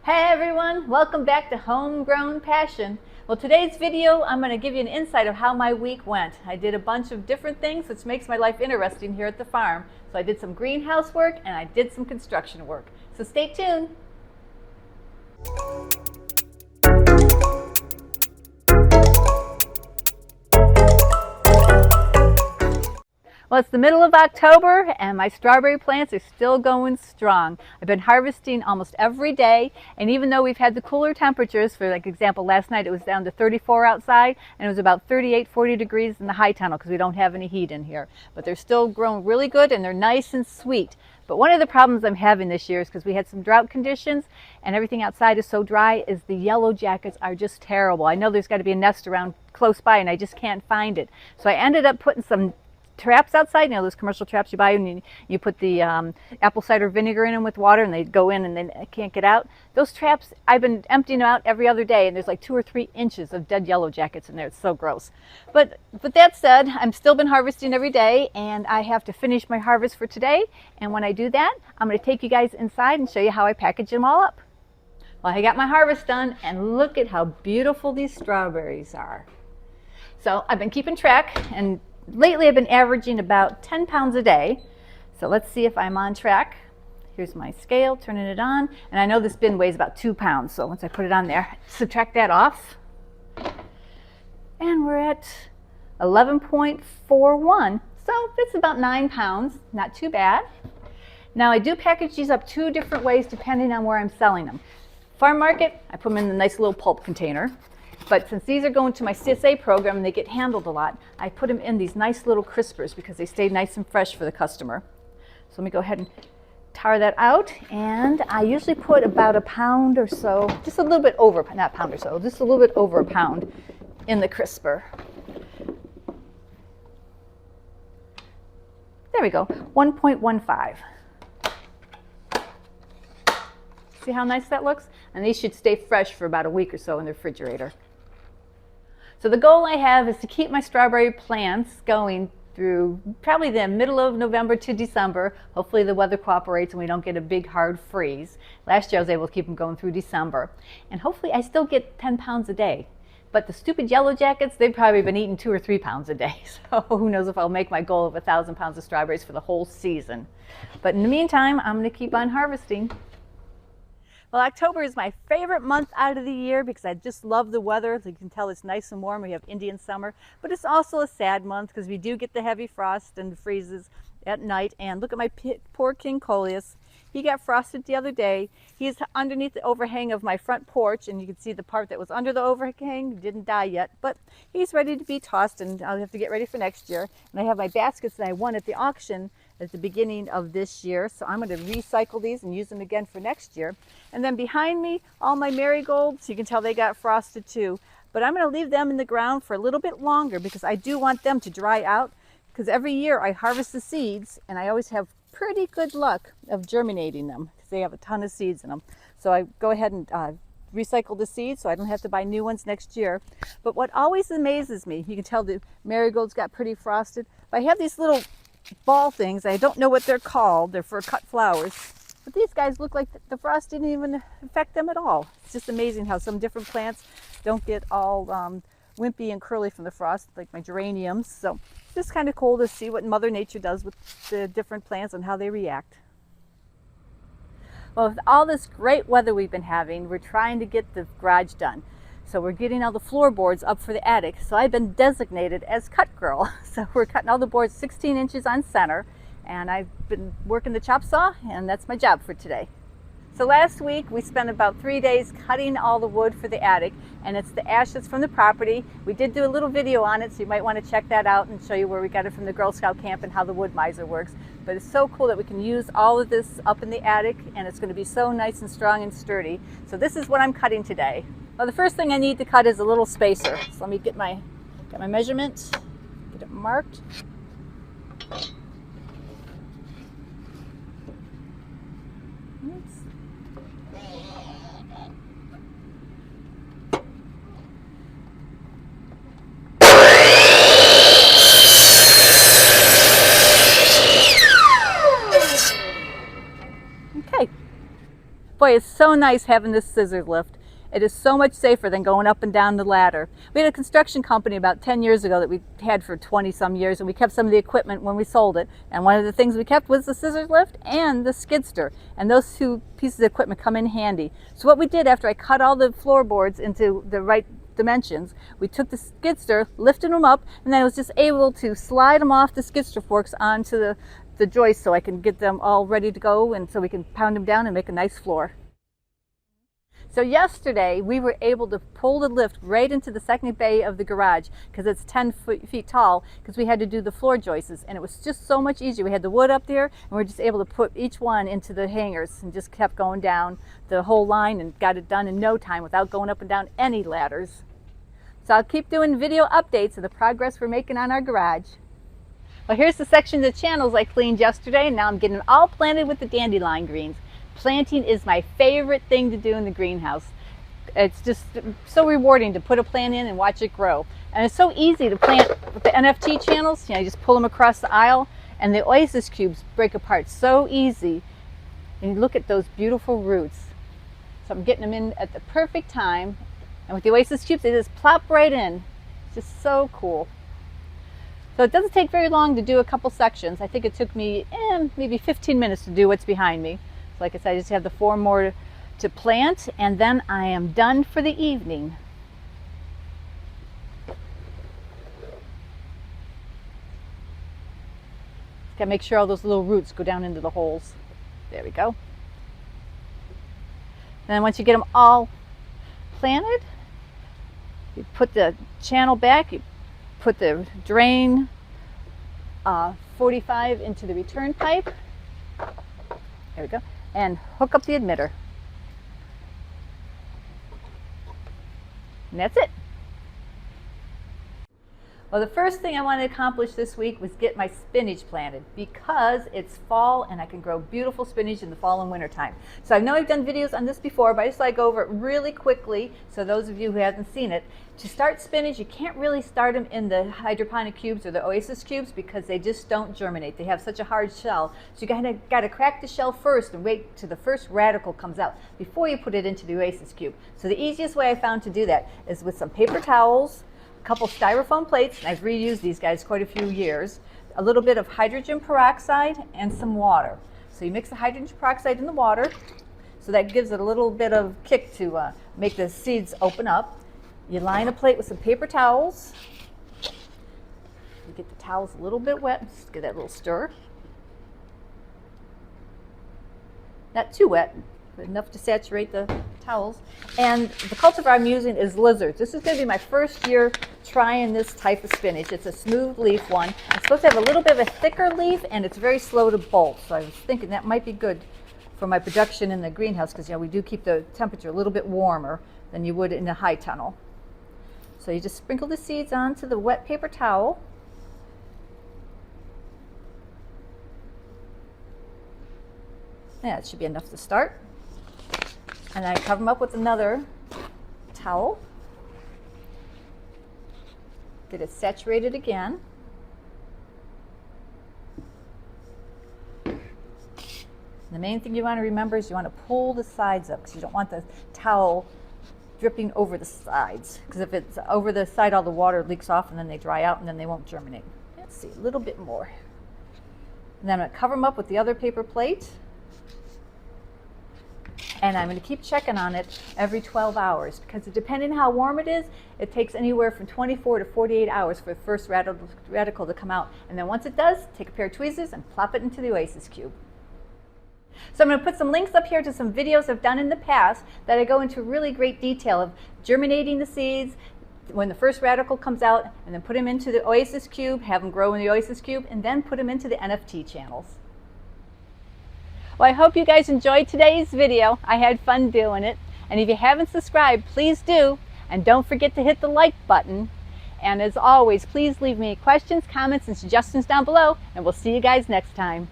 Hey everyone, welcome back to Homegrown Passion. Well, today's video, I'm going to give you an insight of how my week went. I did a bunch of different things, which makes my life interesting here at the farm. So I did some greenhouse work and I did some construction work. So stay tuned. Well, it's the middle of October and my strawberry plants are still going strong. I've been harvesting almost every day, and even though we've had the cooler temperatures, for like example, last night it was down to 34 outside and it was about 38, 40 degrees in the high tunnel because we don't have any heat in here. But they're still growing really good and they're nice and sweet. But one of the problems I'm having this year is because we had some drought conditions and everything outside is so dry, is the yellow jackets are just terrible. I know there's got to be a nest around close by and I just can't find it. So I ended up putting some traps outside, you know, those commercial traps you buy and you put the apple cider vinegar in them with water and they go in and they can't get out. Those traps, I've been emptying them out every other day and there's like 2 or 3 inches of dead yellow jackets in there. It's so gross. But that said, I'm still been harvesting every day and I have to finish my harvest for today. And when I do that, I'm going to take you guys inside and show you how I package them all up. Well, I got my harvest done and look at how beautiful these strawberries are. So I've been keeping track, and lately I've been averaging about 10 pounds a day. So let's see if I'm on track. Here's my scale, turning it on. And I know this bin weighs about 2 pounds. So once I put it on there, subtract that off. And we're at 11.41. So it's about 9 pounds, not too bad. Now I do package these up 2 different ways depending on where I'm selling them. Farm market, I put them in a nice little pulp container. But since these are going to my CSA program and they get handled a lot, I put them in these nice little crispers because they stay nice and fresh for the customer. So let me go ahead and tar that out. And I usually put about a pound or so, just a little bit over, not a pound or so, just a little bit over a pound in the crisper. There we go, 1.15. See how nice that looks? And these should stay fresh for about a week or so in the refrigerator. So the goal I have is to keep my strawberry plants going through probably the middle of November to December. Hopefully the weather cooperates and we don't get a big hard freeze. Last year I was able to keep them going through December. And hopefully I still get 10 pounds a day. But the stupid yellow jackets, they've probably been eating 2 or 3 pounds a day. So who knows if I'll make my goal of 1,000 pounds of strawberries for the whole season. But in the meantime, I'm going to keep on harvesting. Well, October is my favorite month out of the year because I just love the weather. You can tell it's nice and warm. We have Indian summer, but it's also a sad month because we do get the heavy frost and freezes at night. And look at my poor King Coleus. He got frosted the other day. He's underneath the overhang of my front porch, and you can see the part that was under the overhang didn't die yet, but he's ready to be tossed, and I'll have to get ready for next year. And I have my baskets that I won at the auction at the beginning of this year, so I'm going to recycle these and use them again for next year. And then behind me, all my marigolds, you can tell they got frosted too, but I'm going to leave them in the ground for a little bit longer because I do want them to dry out, because every year I harvest the seeds and I always have pretty good luck of germinating them because they have a ton of seeds in them. So I go ahead and recycle the seeds so I don't have to buy new ones next year. But what always amazes me, you can tell the marigolds got pretty frosted, but I have these little ball things. I don't know what they're called. They're for cut flowers. But these guys look like the frost didn't even affect them at all. It's just amazing how some different plants don't get all wimpy and curly from the frost, like my geraniums. So it's just kind of cool to see what Mother Nature does with the different plants and how they react. Well, with all this great weather we've been having, we're trying to get the garage done. So we're getting all the floorboards up for the attic. So I've been designated as cut girl. So we're cutting all the boards 16 inches on center. And I've been working the chop saw, and that's my job for today. So last week we spent about 3 days cutting all the wood for the attic, and it's the ashes from the property. We did do a little video on it, so you might want to check that out and show you where we got it from the Girl Scout camp and how the wood miser works. But it's so cool that we can use all of this up in the attic, and it's going to be so nice and strong and sturdy. So this is what I'm cutting today. Well, the first thing I need to cut is a little spacer. So let me get my measurement, get it marked. Boy, it's so nice having this scissor lift. It is so much safer than going up and down the ladder. We had a construction company about 10 years ago that we had for 20 some years, and we kept some of the equipment when we sold it. And one of the things we kept was the scissor lift and the skidster. And those two pieces of equipment come in handy. So what we did after I cut all the floorboards into the right dimensions, we took the skidster, lifted them up, and then I was just able to slide them off the skidster forks onto the joist so I can get them all ready to go, and so we can pound them down and make a nice floor. So yesterday we were able to pull the lift right into the second bay of the garage because it's 10 feet tall, because we had to do the floor joists, and it was just so much easier. We had the wood up there and we were just able to put each one into the hangers and just kept going down the whole line and got it done in no time without going up and down any ladders. So I'll keep doing video updates of the progress we're making on our garage. Well, here's the section of the channels I cleaned yesterday, and now I'm getting all planted with the dandelion greens. Planting is my favorite thing to do in the greenhouse. It's just so rewarding to put a plant in and watch it grow. And it's so easy to plant with the NFT channels. You know, you just pull them across the aisle, and the oasis cubes break apart so easy. And you look at those beautiful roots. So I'm getting them in at the perfect time. And with the oasis cubes, they just plop right in. It's just so cool. So it doesn't take very long to do a couple sections. I think it took me maybe 15 minutes to do what's behind me. So like I said, I just have the 4 more to plant, and then I am done for the evening. Got to make sure all those little roots go down into the holes. There we go. And then once you get them all planted, you put the channel back, you put the drain 45 into the return pipe. There we go. And hook up the emitter. And that's it. Well, the first thing I wanted to accomplish this week was get my spinach planted, because it's fall and I can grow beautiful spinach in the fall and winter time. So I know I've done videos on this before, but I just like to go over it really quickly. So those of you who haven't seen it, to start spinach, you can't really start them in the hydroponic cubes or the oasis cubes because they just don't germinate. They have such a hard shell. So you got to crack the shell first and wait till the first radical comes out before you put it into the oasis cube. So the easiest way I found to do that is with some paper towels, couple styrofoam plates, and I've reused these guys quite a few years, a little bit of hydrogen peroxide and some water. So you mix the hydrogen peroxide in the water, so that gives it a little bit of kick to make the seeds open up. You line a plate with some paper towels. You get the towels a little bit wet, just give that a little stir. Not too wet, but enough to saturate the towels. And the cultivar I'm using is Lizards. This is going to be my first year trying this type of spinach. It's a smooth leaf one. It's supposed to have a little bit of a thicker leaf, and it's very slow to bolt. So I was thinking that might be good for my production in the greenhouse, because we do keep the temperature a little bit warmer than you would in a high tunnel. So you just sprinkle the seeds onto the wet paper towel. Yeah, it should be enough to start. And I cover them up with another towel. Get it saturated again. The main thing you want to remember is you want to pull the sides up, because you don't want the towel dripping over the sides, because if it's over the side, all the water leaks off and then they dry out and then they won't germinate. Let's see, a little bit more. And then I'm going to cover them up with the other paper plate. And I'm going to keep checking on it every 12 hours, because depending on how warm it is, it takes anywhere from 24 to 48 hours for the first radical to come out. And then once it does, take a pair of tweezers and plop it into the oasis cube. So I'm going to put some links up here to some videos I've done in the past that I go into really great detail of germinating the seeds, when the first radical comes out, and then put them into the oasis cube, have them grow in the oasis cube, and then put them into the NFT channels. Well, I hope you guys enjoyed today's video. I had fun doing it. And if you haven't subscribed, please do. And don't forget to hit the like button. And as always, please leave me questions, comments, and suggestions down below. And we'll see you guys next time.